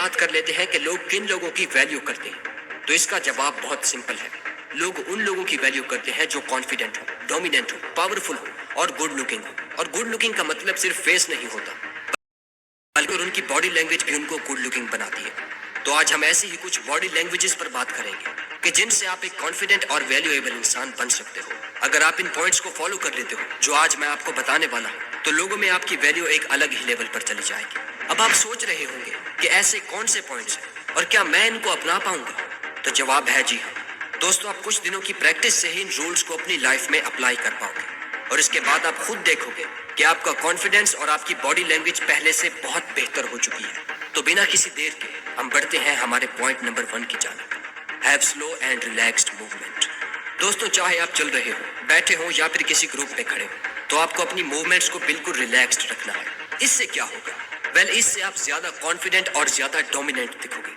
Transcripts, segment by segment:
बात कर लेते हैं कि लोग किन लोगों की वैल्यू करते हैं। तो इसका जवाब बहुत सिंपल है। लोग उन लोगों की वैल्यू करते हैं जो कॉन्फिडेंट हो, डोमिनेंट हो, पावरफुल हो और गुड लुकिंग हो। और गुड लुकिंग का मतलब सिर्फ फेस नहीं होता, बल्कि उनकी बॉडी लैंग्वेज भी उनको गुड लुकिंग बनाती है। तो आज हम ऐसी ही कुछ बॉडी लैंग्वेजेस पर बात करेंगे कि जिनसे आप एक कॉन्फिडेंट और वैल्यूएबल इंसान बन सकते हो। अगर आप इन पॉइंट्स को फॉलो कर लेते हो जो आज मैं आपको बताने वाला हूँ, तो लोगों में आपकी वैल्यू एक अलग ही लेवल पर चली जाएगी। अब आप सोच रहे होंगे कि ऐसे कौन से पॉइंट्स हैं और क्या मैं इनको अपना पाऊंगा? तो जवाब है जी हाँ। दोस्तों, आप कुछ दिनों की प्रैक्टिस से ही इन रूल्स को अपनी लाइफ में अप्लाई कर पाओगे और इसके बाद आप खुद देखोगे कि आपका कॉन्फिडेंस और आपकी बॉडी लैंग्वेज पहले से बहुत बेहतर हो चुकी है। तो बिना किसी देर के हम बढ़ते हैं हमारे पॉइंट नंबर 1 की जानब। Have slow and relaxed movement. दोस्तों, चाहे आप चल रहे हो, बैठे हो या फिर किसी ग्रुप में खड़े हो, तो आपको अपनी मूवमेंट्स को बिल्कुल रिलैक्स्ड रखना है। इससे क्या होगा? इससे आप ज्यादा कॉन्फिडेंट और ज्यादा डोमिनेंट दिखोगे,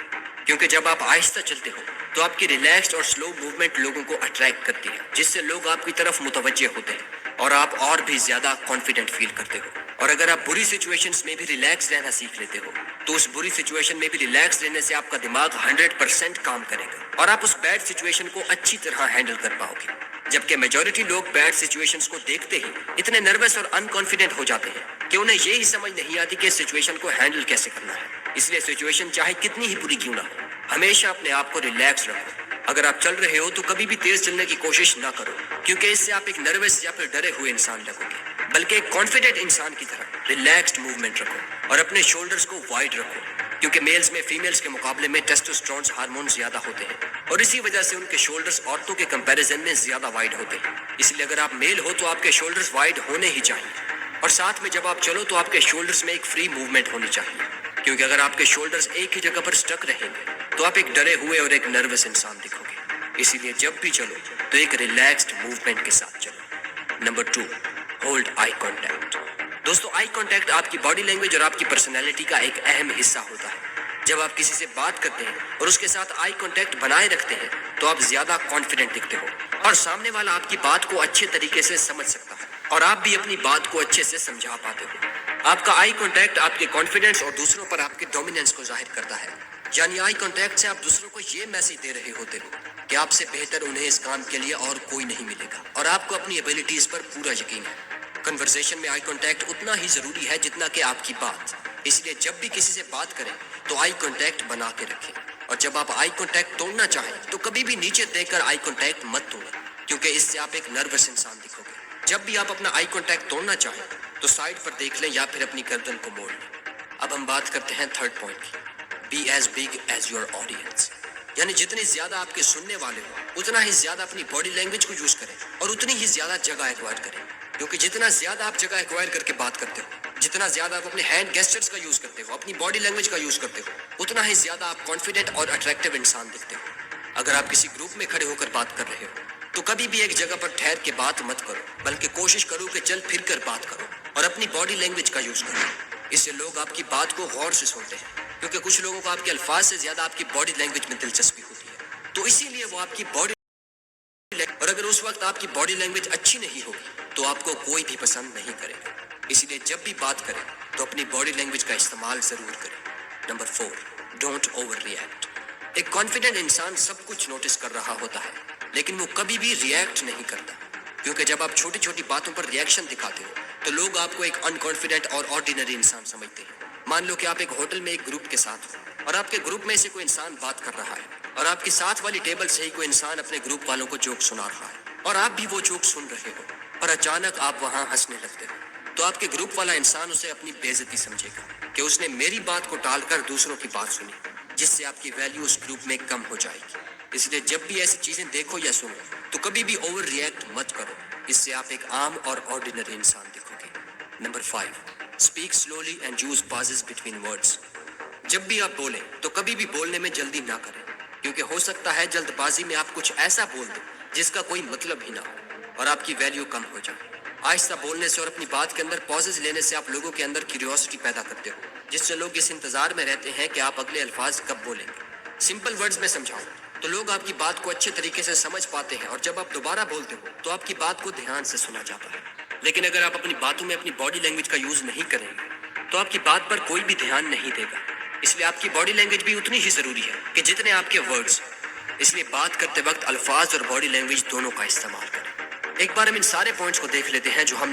क्योंकि जब आप आहिस्ता चलते हो तो आपकी रिलैक्स्ड और स्लो मूवमेंट लोगों को अट्रैक्ट करती है, जिससे लोग आपकी तरफ मुतवज्जे होते हैं और आप और भी ज्यादा कॉन्फिडेंट फील करते हो। और अगर आप बुरी सिचुएशंस में भी रिलैक्स रहना सीख लेते हो, तो उस बुरी सिचुएशन में भी रिलैक्स रहने से आपका दिमाग 100% काम करेगा और आप उस बैड सिचुएशन को अच्छी तरह हैंडल कर पाओगे। जबकि मेजॉरिटी लोग बैड सिचुएशंस को देखते ही इतने नर्वस और अनकॉन्फिडेंट हो जाते हैं कि उन्हें ये ही समझ नहीं आती कि इस सिचुएशन को हैंडल कैसे करना है। इसलिए सिचुएशन चाहे कितनी ही बुरी क्यों ना हो, हमेशा अपने आप को रिलैक्स रखो। अगर आप चल रहे हो तो कभी भी तेज चलने की कोशिश ना करो, क्योंकि इससे आप एक नर्वस या फिर डरे हुए इंसान लगोगे, बल्कि एक कॉन्फिडेंट इंसान की तरह रिलैक्स्ड मूवमेंट रखो और अपने शोल्डर्स को वाइड रखो, क्योंकि मेल्स में फीमेल्स के मुकाबले में टेस्टोस्टेरोन हार्मोन ज्यादा होते हैं और इसी वजह से उनके शोल्डर्स औरतों के कंपैरिजन में ज्यादा वाइड होते हैं। इसलिए अगर आप मेल हो तो आपके शोल्डर्स वाइड होने ही चाहिए और साथ में जब आप चलो तो आपके शोल्डर्स में एक फ्री मूवमेंट होनी चाहिए, क्योंकि अगर आपके शोल्डर्स एक ही जगह पर स्टक रहेंगे तो आप एक डरे हुए और एक नर्वस इंसान दिखोगे। इसीलिए जब भी चलो तो एक रिलैक्स्ड मूवमेंट के साथ चलो। Number 2, hold eye contact. दोस्तों, आई कॉन्टैक्ट आपकी बॉडी लैंग्वेज और आपकी पर्सनैलिटी का एक अहम हिस्सा होता है। जब आप किसी से बात करते हैं और उसके साथ आई कॉन्टैक्ट बनाए रखते हैं तो आप ज्यादा कॉन्फिडेंट दिखते हो और सामने वाला आपकी बात को अच्छे तरीके से समझ सकता है और आप भी अपनी बात को अच्छे से समझा पाते हो। आपका आई कॉन्टैक्ट आपके कॉन्फिडेंस और दूसरों पर आपके डोमिनेंस को जाहिर करता है। यानी आई कॉन्टैक्ट से आप दूसरों को ये मैसेज दे रहे होते हो कि आपसे बेहतर उन्हें इस काम के लिए और कोई नहीं मिलेगा और आपको अपनी एबिलिटीज पर पूरा यकीन है। कन्वर्सेशन में आई कॉन्टैक्ट उतना ही जरूरी है जितना कि आपकी बात। इसलिए जब भी किसी से बात करें तो आई कॉन्टैक्ट बना के रखें और जब आप आई कॉन्टैक्ट तोड़ना चाहें तो कभी भी नीचे देखकर आई कॉन्टैक्ट मत तोड़ें, क्योंकि इससे आप एक नर्वस इंसान दिखोगे। जब भी आप अपना आई कॉन्टैक्ट तोड़ना चाहें तो साइड पर देख लें या फिर अपनी गर्दन को मोड़ लें। अब हम बात करते हैं थर्ड पॉइंट की, be as big as your audience. यानी जितने ज्यादा आपके सुनने वाले हो उतना ही ज्यादा अपनी बॉडी लैंग्वेज को यूज करें और उतनी ही ज्यादा जगह एक्वायर करें, क्योंकि जितना ज्यादा आप जगह एक्वायर करके बात करते हो, जितना ज्यादा आप अपने हैंड गेस्चर्स का यूज करते हो, अपनी बॉडी लैंग्वेज का यूज करते हो, उतना ही ज्यादा आप कॉन्फिडेंट और अट्रैक्टिव इंसान दिखते हो। अगर आप किसी ग्रुप में खड़े होकर बात कर रहे हो तो कभी भी एक जगह पर ठहर के बात मत करो, बल्कि कोशिश करो कि चल फिर कर बात करो और अपनी बॉडी लैंग्वेज का यूज करो। इससे लोग आपकी बात को गौर से सुनते हैं, क्योंकि कुछ लोगों को आपके अल्फाज से ज्यादा आपकी बॉडी लैंग्वेज में दिलचस्पी होती है, तो इसीलिए वो आपकी बॉडी, और अगर उस वक्त आपकी बॉडी लैंग्वेज अच्छी नहीं होगी तो आपको कोई भी पसंद नहीं करेगा। इसलिए जब भी बात करें तो अपनी बॉडी लैंग्वेज का इस्तेमाल जरूर करें। Number 4, don't over react. एक कॉन्फिडेंट इंसान सब कुछ नोटिस कर रहा होता है, लेकिन वो कभी भी रिएक्ट नहीं करता, क्योंकि जब आप छोटी छोटी बातों पर रिएक्शन दिखाते हो तो लोग आपको एक अनकॉन्फिडेंट और ऑर्डिनरी इंसान समझते हैं। मान लो कि आप एक होटल में एक ग्रुप के साथ हो और आपके ग्रुप में से कोई इंसान बात कर रहा है और आपकी साथ वाली टेबल से ही कोई इंसान अपने ग्रुप वालों को जोक सुना रहा है और आप भी वो जोक सुन रहे हो और अचानक आप वहां हंसने लगते हो, तो आपके ग्रुप वाला इंसान उसे अपनी बेइज्जती समझेगा कि उसने मेरी बात को टालकर दूसरों की बात सुनी, जिससे आपकी वैल्यू उस ग्रुप में कम हो जाएगी। इसलिए जब भी ऐसी चीजें देखो या सुनो तो कभी भी ओवर रिएक्ट मत करो, इससे आप एक आम और ऑर्डिनरी इंसान दिखोगे। Number 5, speak slowly and use pauses between words. जब भी आप बोलें तो कभी भी बोलने में जल्दी ना करें, क्योंकि हो सकता है जल्दबाजी में आप कुछ ऐसा बोल दें जिसका कोई मतलब ही ना हो और आपकी वैल्यू कम हो जाए। आहिस्ता बोलने से और अपनी बात के अंदर पॉजेज लेने से आप लोगों के अंदर क्यूरियोसिटी पैदा करते हो, जिससे लोग इस इंतजार में रहते हैं कि आप अगले अल्फाज कब बोलेंगे। सिंपल वर्ड्स में समझाओ तो लोग आपकी बात को अच्छे तरीके से समझ पाते हैं और जब आप दोबारा बोलते हो तो आपकी बात को ध्यान से सुना जाता है। लेकिन अगर आप अपनी बातों में अपनी बॉडी लैंग्वेज का यूज नहीं करेंगे तो आपकी बात पर कोई भी ध्यान नहीं देगा اس لیے آپ کی باڈی لینگویج بھی اتنی ہی ضروری ہے کہ جتنے آپ کے ورڈز. اس لیے بات کرتے وقت الفاظ اور باڈی لینگویج دونوں کا استعمال کریں. ایک بار ہم ان سارے پوائنٹس کو دیکھ لیتے ہیں جو ہم نے